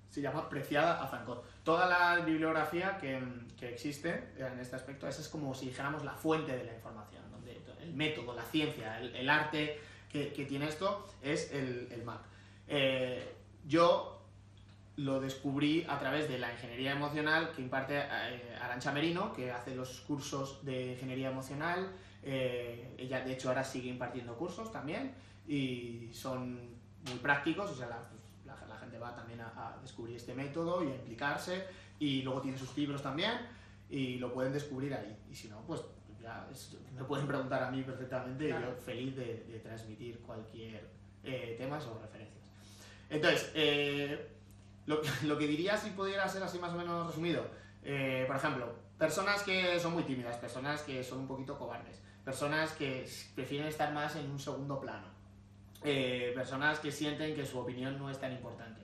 se llama Preciada Azancot. Toda la bibliografía que existe en este aspecto, esa es como si dijéramos la fuente de la información, donde el método, la ciencia, el arte que tiene esto es el MAT. Yo lo descubrí a través de la ingeniería emocional que imparte Arantxa Merino, que hace los cursos de ingeniería emocional. Ella de hecho ahora sigue impartiendo cursos también y son muy prácticos, o sea, la gente va también a descubrir este método y a implicarse, y luego tiene sus libros también y lo pueden descubrir ahí, y si no, pues ya me pueden preguntar a mí perfectamente, claro. Y yo feliz de transmitir cualquier temas o referencias. Entonces, lo que diría si pudiera ser así más o menos resumido, por ejemplo, personas que son muy tímidas, personas que son un poquito cobardes, personas que prefieren estar más en un segundo plano, personas que sienten que su opinión no es tan importante,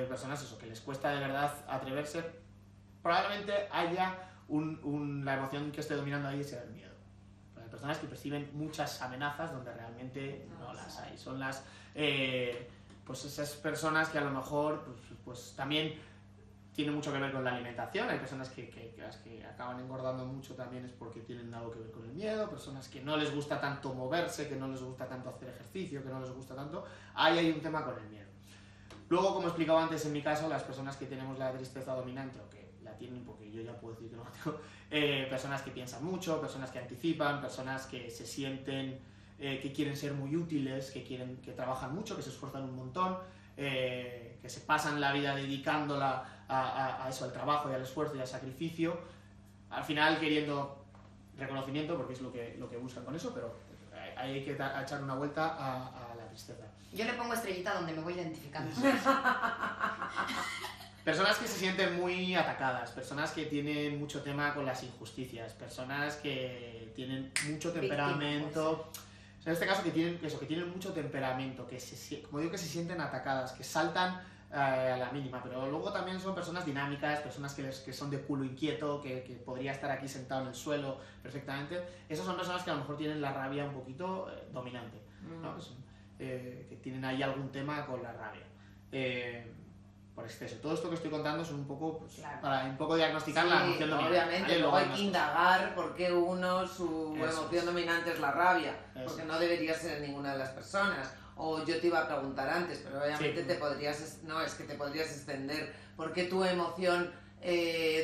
personas que les cuesta de verdad atreverse, probablemente haya la emoción que esté dominando ahí sea el miedo. Personas que perciben muchas amenazas donde realmente no las hay. Son las pues esas personas que a lo mejor pues también tiene mucho que ver con la alimentación. Hay personas que las que acaban engordando mucho también es porque tienen algo que ver con el miedo, personas que no les gusta tanto moverse, que no les gusta tanto hacer ejercicio, que no les gusta tanto. Ahí hay un tema con el miedo. Luego, como explicaba antes en mi caso, las personas que tenemos la tristeza dominante, o que la tienen porque yo ya puedo decir que no la tengo, personas que piensan mucho, personas que anticipan, personas que se sienten que quieren ser muy útiles, que trabajan mucho, que se esfuerzan un montón, que se pasan la vida dedicándola a eso, al trabajo y al esfuerzo y al sacrificio, al final queriendo reconocimiento, porque es lo que buscan con eso, pero ahí hay que echar una vuelta a la tristeza. Yo le pongo estrellita donde me voy identificando. Personas que se sienten muy atacadas, personas que tienen mucho tema con las injusticias, personas que tienen mucho temperamento. O sea, en este caso que tienen mucho temperamento, como digo, que se sienten atacadas, que saltan a la mínima, pero luego también son personas dinámicas, personas que son de culo inquieto, que podría estar aquí sentado en el suelo perfectamente. Esas son personas que a lo mejor tienen la rabia un poquito dominante, ¿no? Que tienen ahí algún tema con la rabia. Por exceso. Todo esto que estoy contando es un poco claro, para un poco diagnosticar la emoción dominante. Obviamente, luego hay que indagar por qué su emoción dominante es la rabia, porque no debería ser en ninguna de las personas. O yo te iba a preguntar antes, pero obviamente te podrías extender. ¿Por qué tu emoción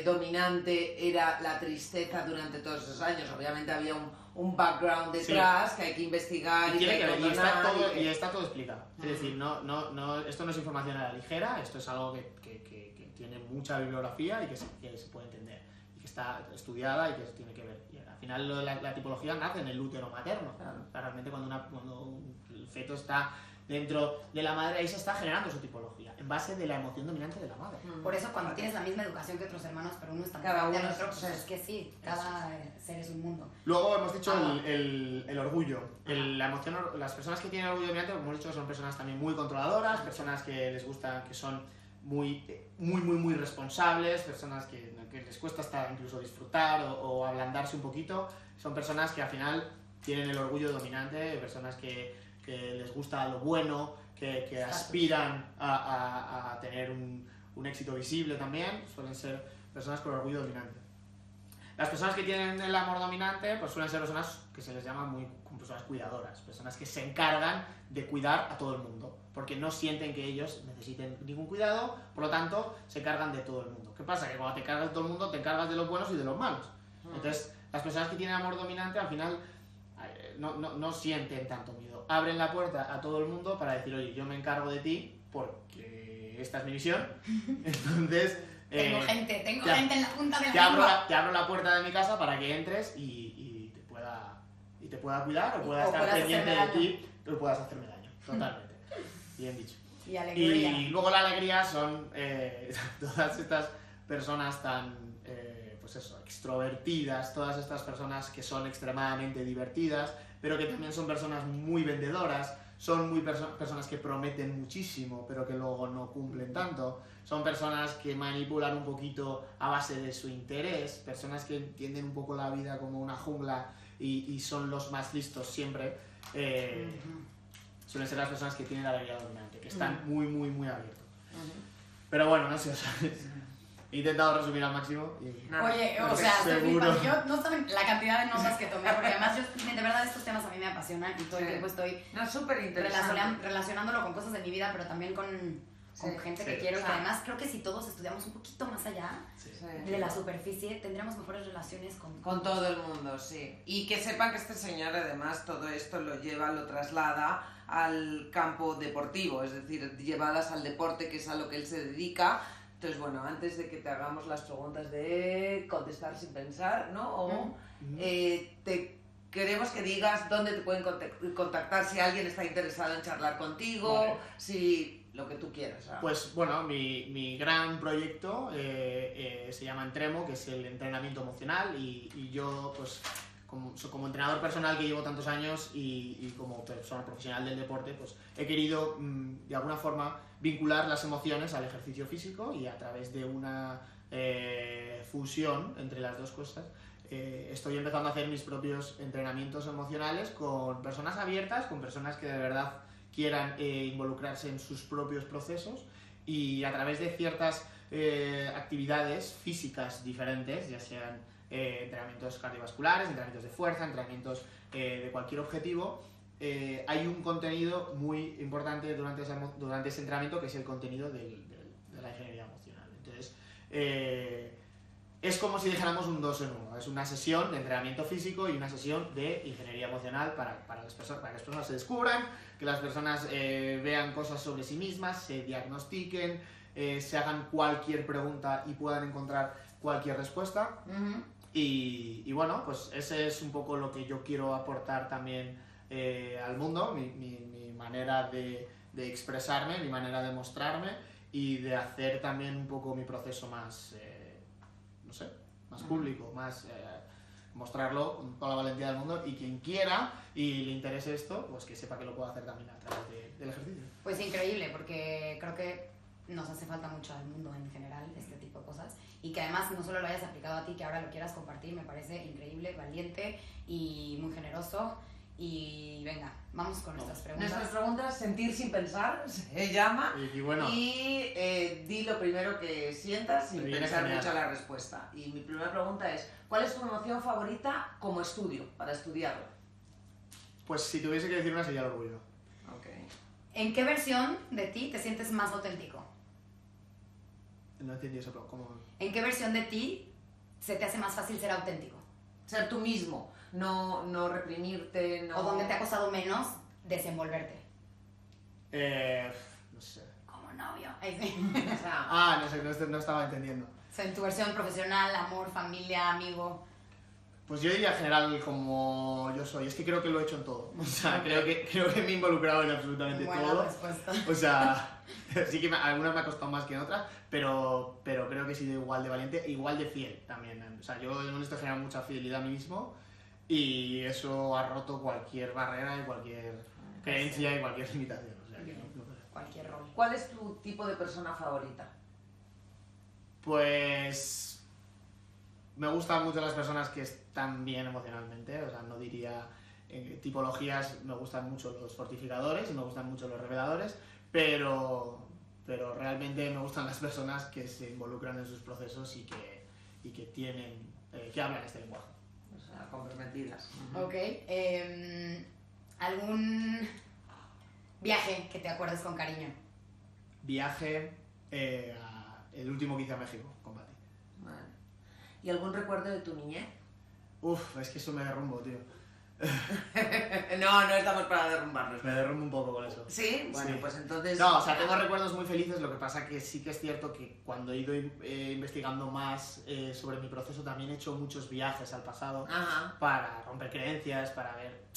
dominante era la tristeza durante todos esos años? Obviamente había un background detrás que hay que investigar y está todo explicado. Es decir, esto no es información a la ligera, esto es algo que tiene mucha bibliografía y que se puede entender, y que está estudiada y que tiene que ver. Y al final la tipología nace en el útero materno. Claro. Realmente cuando el feto está dentro de la madre, ahí se está generando su tipología, en base de la emoción dominante de la madre. Por eso cuando tienes la misma educación que otros hermanos, pero uno está cada uno otro, pues es que sí, cada ser es un mundo. Luego hemos dicho el orgullo. La emoción, las personas que tienen orgullo dominante, como hemos dicho, son personas también muy controladoras, personas que les gusta, que son muy responsables, personas que les cuesta hasta incluso disfrutar o ablandarse un poquito. Son personas que al final tienen el orgullo dominante, personas que les gusta lo bueno, que aspiran a tener un éxito visible también, suelen ser personas con orgullo dominante. Las personas que tienen el amor dominante pues suelen ser personas que se les llama como personas cuidadoras, personas que se encargan de cuidar a todo el mundo, porque no sienten que ellos necesiten ningún cuidado, por lo tanto se cargan de todo el mundo. ¿Qué pasa? Que cuando te cargas de todo el mundo te encargas de los buenos y de los malos. Entonces las personas que tienen amor dominante al final no sienten tanto miedo. Abren la puerta a todo el mundo para decir, oye, yo me encargo de ti porque esta es mi misión. Entonces... tengo gente en la punta de la te abro la puerta de mi casa para que entres y te pueda cuidar o pueda estar pendiente de ti o puedas hacerme daño. Totalmente. Bien dicho. Y alegría. Y luego la alegría son todas estas personas tan pues eso, extrovertidas, todas estas personas que son extremadamente divertidas, pero que también son personas muy vendedoras, son muy personas que prometen muchísimo, pero que luego no cumplen tanto. Son personas que manipulan un poquito a base de su interés, personas que entienden un poco la vida como una jungla y son los más listos siempre. Suelen ser las personas que tienen la alegría dominante, que están muy, muy, muy abiertos. Pero bueno, no sé, o sea, he intentado resumir al máximo. Oye, o sea, seguro. Yo no saben la cantidad de notas que tomé, porque además de verdad estos temas a mí me apasionan y todo el tiempo estoy súper interesante. relacionándolo con cosas de mi vida, pero también con gente que quiero. Y que además creo que si todos estudiamos un poquito más allá de la superficie, tendremos mejores relaciones con todo el mundo, sí. Y que sepan que este señor además todo esto lo traslada al campo deportivo, es decir, llevadas al deporte, que es a lo que él se dedica. Entonces, bueno, antes de que te hagamos las preguntas de contestar sin pensar, ¿no? Te queremos que digas dónde te pueden contactar, si alguien está interesado en charlar contigo, si lo que tú quieras. ¿Sabes? Pues bueno, mi gran proyecto se llama Entremo, que es el entrenamiento emocional, y yo pues como entrenador personal que llevo tantos años y como persona profesional del deporte, pues he querido de alguna forma vincular las emociones al ejercicio físico, y a través de una fusión entre las dos cosas estoy empezando a hacer mis propios entrenamientos emocionales con personas abiertas, con personas que de verdad quieran involucrarse en sus propios procesos, y a través de ciertas actividades físicas diferentes, ya sean entrenamientos cardiovasculares, entrenamientos de fuerza, entrenamientos de cualquier objetivo, hay un contenido muy importante durante ese entrenamiento, que es el contenido de la ingeniería emocional. Entonces, es como si dijéramos un 2 en 1. Es una sesión de entrenamiento físico y una sesión de ingeniería emocional para que las personas se descubran, que las personas vean cosas sobre sí mismas, se diagnostiquen, se hagan cualquier pregunta y puedan encontrar cualquier respuesta. Y bueno, pues ese es un poco lo que yo quiero aportar también al mundo, mi manera de expresarme, mi manera de mostrarme y de hacer también un poco mi proceso más, no sé, más público, más mostrarlo con toda la valentía del mundo, y quien quiera y le interese esto, pues que sepa que lo puede hacer también a través del ejercicio. Pues increíble, porque creo que nos hace falta mucho al mundo en general este tipo de cosas, y que además no solo lo hayas aplicado a ti, que ahora lo quieras compartir, me parece increíble, valiente y muy generoso. Y venga, vamos con nuestras preguntas. Nuestras preguntas, sentir sin pensar, se llama. Y bueno, di lo primero que sientas sin pensar mucho la respuesta. Y mi primera pregunta es, ¿cuál es tu emoción favorita como estudio, para estudiarlo? pues si tuviese que decir una sería el orgullo. Okay. ¿En qué versión de ti te sientes más auténtico? No entendí eso, pero ¿cómo? ¿En qué versión de ti se te hace más fácil ser auténtico? Ser tú mismo, no reprimirte, no... ¿O dónde te ha costado menos desenvolverte? No sé. Como novio. Ay, sí. O sea, No sé, no estaba entendiendo. O sea, en tu versión profesional, amor, familia, amigo. Pues yo diría en general como yo soy. Es que creo que lo he hecho en todo. O sea, creo que me he involucrado en absolutamente Buena todo. respuesta. O sea, sí que algunas me ha costado más que en otras, pero creo que he sido igual de valiente e igual de fiel también. O sea, yo en esto he generado mucha fidelidad a mí mismo, y eso ha roto cualquier barrera y cualquier creencia y cualquier limitación. O sea, que no. Cualquier rol. ¿cuál es tu tipo de persona favorita? Pues me gustan mucho las personas que están bien emocionalmente, o sea, no diría tipologías, me gustan mucho los fortificadores y me gustan mucho los reveladores, pero realmente me gustan las personas que se involucran en sus procesos y que tienen que hablan este lenguaje. O sea, comprometidas. Ok. ¿Algún viaje que te acuerdes con cariño? Viaje, el último que hice a México, con Pati. Vale. ¿Y algún recuerdo de tu niñez? Uf, es que eso me derrumbo, tío. No estamos para derrumbarnos. Me derrumbo un poco con eso. ¿Sí? Bueno, Sí. pues entonces... No, o sea, tengo recuerdos muy felices, lo que pasa que sí que es cierto que cuando he ido investigando más sobre mi proceso también he hecho muchos viajes al pasado Ajá. para romper creencias, para ver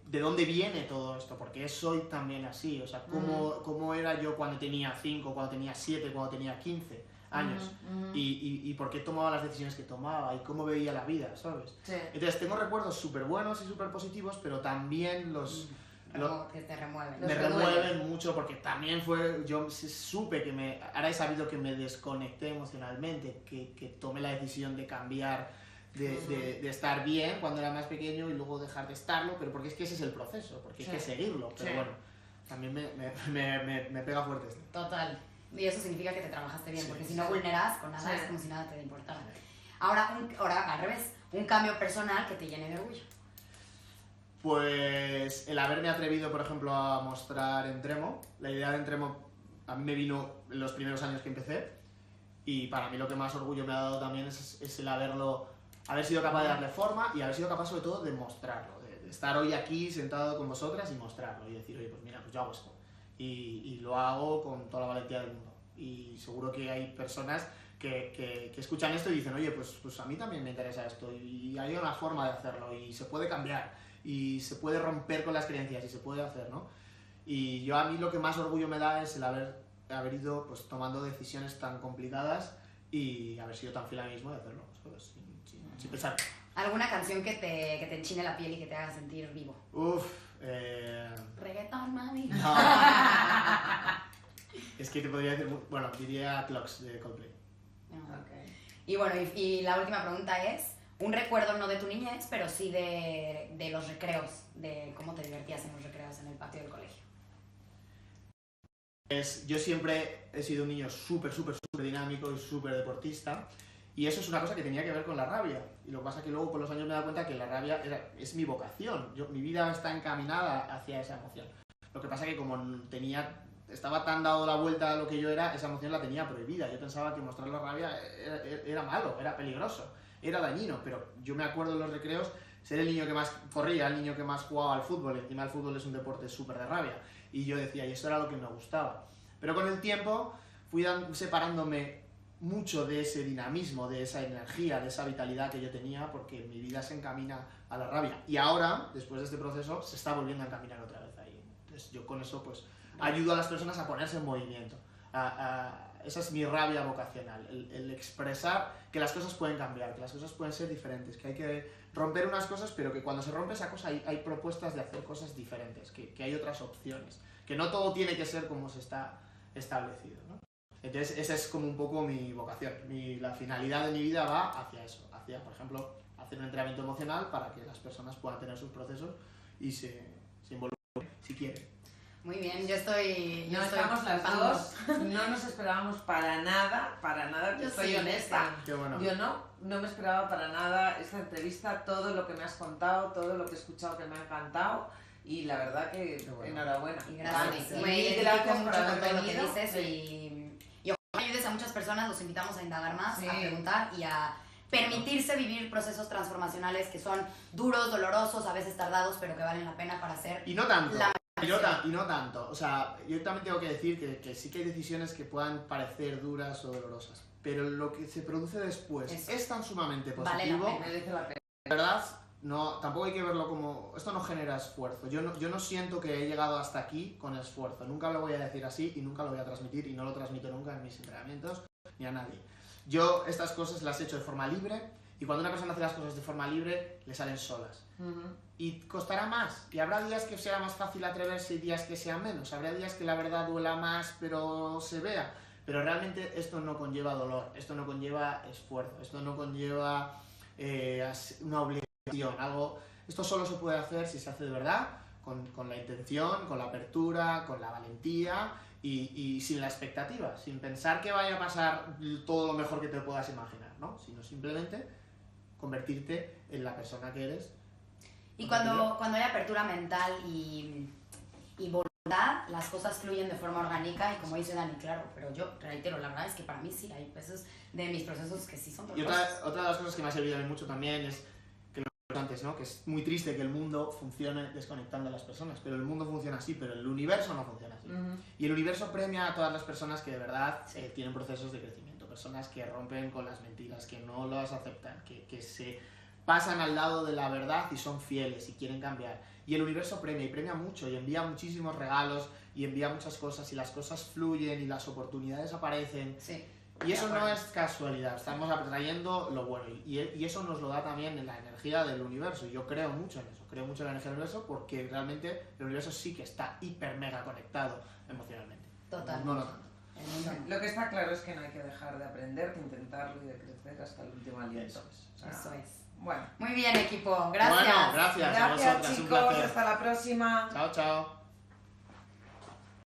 de dónde viene todo esto, porque soy también así, o sea, cómo era yo cuando tenía 5, cuando tenía 7, cuando tenía 15 años, y por qué tomaba las decisiones que tomaba, y cómo veía la vida, ¿sabes? Sí. Entonces tengo recuerdos súper buenos y súper positivos, pero también Como que te remueven. me remueven mucho porque también yo supe ahora he sabido que me desconecté emocionalmente, que tomé la decisión de cambiar, de estar bien cuando era más pequeño y luego dejar de estarlo, pero porque es que ese es el proceso, porque hay que seguirlo, pero bueno, también me pega fuerte esto. Total. Y eso significa que te trabajaste bien, Sí, porque si no vulneras con nada, es como si nada te importara. Ahora, al revés, un cambio personal que te llene de orgullo. Pues el haberme atrevido, por ejemplo, a mostrar Entremo. La idea de Entremo a mí me vino en los primeros años que empecé, y para mí lo que más orgullo me ha dado también es el haber sido capaz de darle forma y haber sido capaz sobre todo de mostrarlo, de estar hoy aquí sentado con vosotras y mostrarlo y decir, oye, pues mira, pues yo hago esto y lo hago con toda la valentía del mundo, y seguro que hay personas que escuchan esto y dicen, oye, pues a mí también me interesa esto y hay una forma de hacerlo y se puede cambiar y se puede romper con las creencias y se puede hacer, ¿no? Y a mí lo que más orgullo me da es el haber ido pues tomando decisiones tan complicadas y haber sido tan fiel a mí mismo de hacerlo, ¿sabes? Sin pensar. ¿Alguna canción que te enchine la piel y que te haga sentir vivo? Reggaeton, mami. No. Es que te podría decir, bueno, diría Clocks de Coldplay. Okay. Y bueno, y la última pregunta es, un recuerdo no de tu niñez, pero sí de los recreos, de cómo te divertías en los recreos en el patio del colegio. Yo siempre he sido un niño súper dinámico y súper deportista, y eso es una cosa que tenía que ver con la rabia, y lo que pasa es que luego con los años me he dado cuenta que la rabia es mi vocación, mi vida está encaminada hacia esa emoción. Lo que pasa es que como estaba tan dado la vuelta a lo que yo era, esa emoción la tenía prohibida. Yo pensaba que mostrar la rabia era malo, era peligroso, era dañino, pero yo me acuerdo en los recreos ser el niño que más corría, el niño que más jugaba al fútbol, encima el fútbol es un deporte súper de rabia, y yo decía, y eso era lo que me gustaba. Pero con el tiempo fui separándome mucho de ese dinamismo, de esa energía, de esa vitalidad que yo tenía, porque mi vida se encamina a la rabia. Y ahora, después de este proceso, se está volviendo a encaminar otra vez ahí. Entonces yo con eso pues ayudo a las personas a ponerse en movimiento. Esa es mi rabia vocacional, el expresar que las cosas pueden cambiar, que las cosas pueden ser diferentes, que hay que romper unas cosas, pero que cuando se rompe esa cosa hay propuestas de hacer cosas diferentes, que hay otras opciones, que no todo tiene que ser como se está establecido, ¿no? Entonces esa es como un poco mi vocación, la finalidad de mi vida va hacia eso, hacia, por ejemplo, hacer un entrenamiento emocional para que las personas puedan tener sus procesos y se involucren si quieren. Muy bien, yo estoy Estamos las flipando. dos, no nos esperábamos para nada, Yo estoy sí, honesta. Qué bueno. Yo no me esperaba para nada esta entrevista, todo lo que me has contado, todo lo que he escuchado que me ha encantado, y la verdad que Qué bueno. enhorabuena. Y gracias. Vale. Me Y identifico gracias mucho por con haber todo lo que venido. dices Sí. y ojalá ayudes a muchas personas, los invitamos a indagar más, Sí. a preguntar y a permitirse vivir procesos transformacionales que son duros, dolorosos, a veces tardados, pero que valen la pena para hacer Y no tanto. la Y no tanto. O sea, yo también tengo que decir que sí que hay decisiones que puedan parecer duras o dolorosas, pero lo que se produce después Eso. es tan sumamente Vale la positivo. pena. Merece la pena. De verdad, tampoco hay que verlo como... Esto no genera esfuerzo. Yo no siento que he llegado hasta aquí con esfuerzo. Nunca lo voy a decir así y nunca lo voy a transmitir, y no lo transmito nunca en mis entrenamientos ni a nadie. Yo estas cosas las he hecho de forma libre, y cuando una persona hace las cosas de forma libre, le salen solas. Y costará más, y habrá días que sea más fácil atreverse y días que sean menos, habrá días que la verdad duela más pero se vea, pero realmente esto no conlleva dolor, esto no conlleva esfuerzo, esto no conlleva una obligación, esto solo se puede hacer si se hace de verdad, con la intención, con la apertura, con la valentía y sin la expectativa, sin pensar que vaya a pasar todo lo mejor que te puedas imaginar, ¿no? Sino simplemente convertirte en la persona que eres. Y cuando hay apertura mental y voluntad, las cosas fluyen de forma orgánica y como dice Dani, claro, pero yo reitero, la verdad es que para mí sí hay veces de mis procesos que sí son Y dolorosos. otra de las cosas que me ha servido a mí mucho también es que lo que antes, ¿no? Que es muy triste que el mundo funcione desconectando a las personas, pero el mundo funciona así, pero el universo no funciona así. Y el universo premia a todas las personas que de verdad tienen procesos de crecimiento, personas que rompen con las mentiras, que no las aceptan, que se pasan al lado de la verdad y son fieles y quieren cambiar. Y el universo premia, y premia mucho, y envía muchísimos regalos, y envía muchas cosas, y las cosas fluyen, y las oportunidades aparecen. Sí. Y eso no es casualidad, estamos atrayendo lo bueno, y eso nos lo da también en la energía del universo. Y yo creo mucho en eso, creo mucho en la energía del universo, porque realmente el universo sí que está hiper mega conectado emocionalmente. Total. No lo tanto. Lo que está claro es que no hay que dejar de aprender, de intentarlo y de crecer hasta el último aliento. Eso es. Bueno. Muy bien, equipo. Gracias. Bueno, gracias a vosotras, un chicos, placer. hasta la próxima. Chao, chao.